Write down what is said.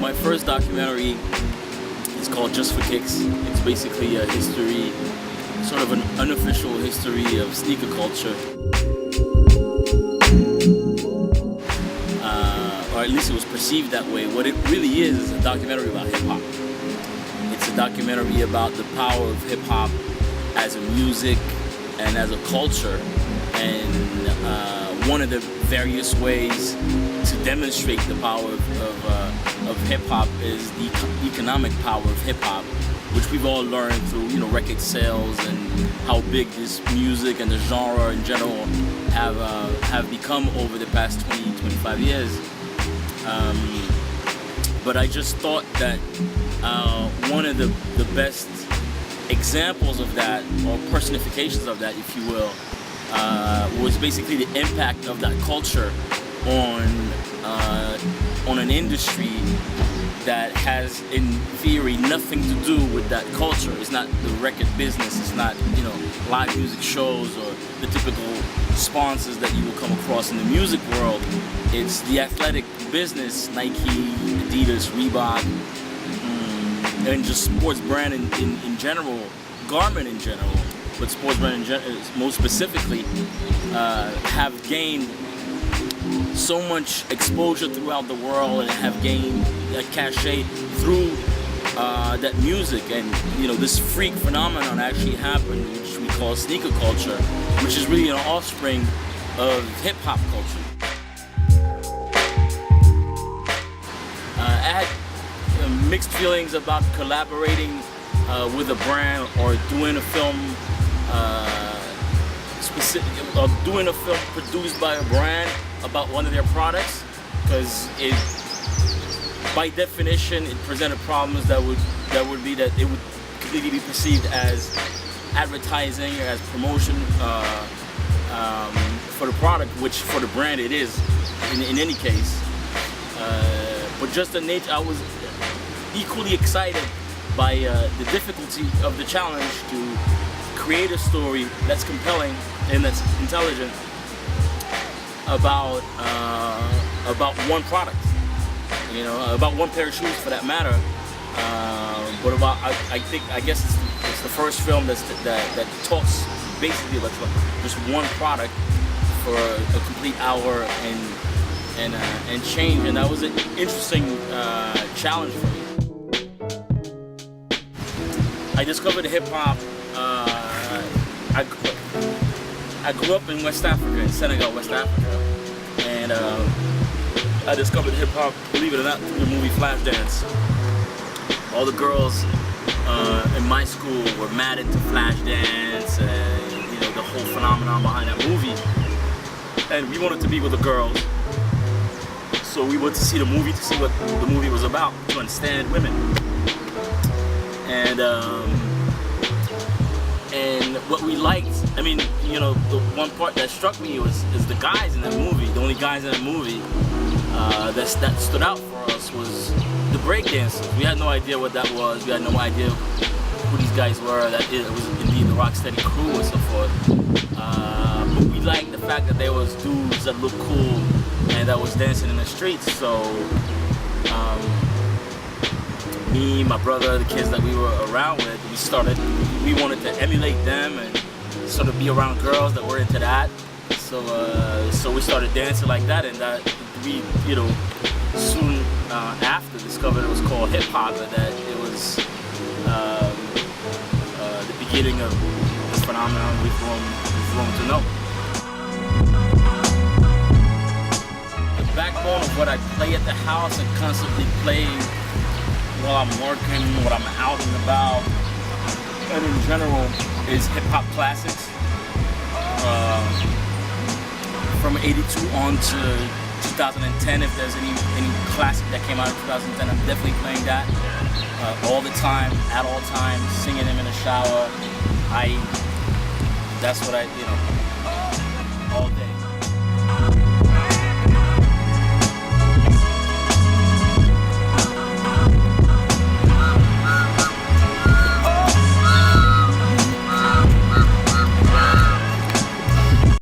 My first documentary is called Just for Kicks. It's basically a history, sort of an unofficial history of sneaker culture. Or at least it was perceived that way. What it really is a documentary about hip-hop. It's a documentary about the power of hip-hop as a music and as a culture. And one of the various ways to demonstrate the power of hip-hop is the economic power of hip-hop, which we've all learned through, record sales and how big this music and the genre in general have become over the past 20, 25 years. But I just thought that one of the best examples of that, or personifications of that, if you will, was basically the impact of that culture on an industry that has, in theory, nothing to do with that culture. It's not the record business. It's not, live music shows or the typical sponsors that you will come across in the music world. It's the athletic business, Nike, Adidas, Reebok, and just sports brand in general, garment in general, but sports brand most specifically, have gained so much exposure throughout the world and have gained a cachet through that music. And this freak phenomenon actually happened, which we call sneaker culture, which is really an offspring of hip-hop culture. I had mixed feelings about collaborating with a brand or doing a film doing a film produced by a brand about one of their products, because by definition it presented problems that would be that it would completely be perceived as advertising or as promotion for the product, which for the brand it is in any case. But just the nature, I was equally excited by the difficulty of the challenge to create a story that's compelling and that's intelligent about one product, about one pair of shoes for that matter. But I guess it's the first film that talks basically about just one product for a complete hour and change, and that was an interesting challenge for me. I discovered hip hop. I grew up in West Africa, in Senegal, West Africa, and I discovered hip hop, believe it or not, through the movie Flashdance. All the girls in my school were mad into Flashdance, and the whole phenomenon behind that movie. And we wanted to be with the girls, so we went to see the movie to see what the movie was about, to understand women. And what we liked, the one part that struck me is the guys in that movie. The only guys in that movie that stood out for us was the breakdancers. We had no idea what that was. We had no idea who these guys were. That it was indeed the Rocksteady crew and so forth. But we liked the fact that there was dudes that looked cool and that was dancing in the streets. So me, my brother, the kids that we were around with, we wanted to emulate them and sort of be around girls that were into that. So we started dancing like that, and that we, soon after discovered it was called hip hop, and that it was the beginning of this phenomenon we've grown to know. The backbone of what I play at the house and constantly play while I'm working, what I'm out and about, and in general, is hip-hop classics. From 82 on to 2010, if there's any classic that came out in 2010, I'm definitely playing that all the time, at all times, singing them in the shower. That's what I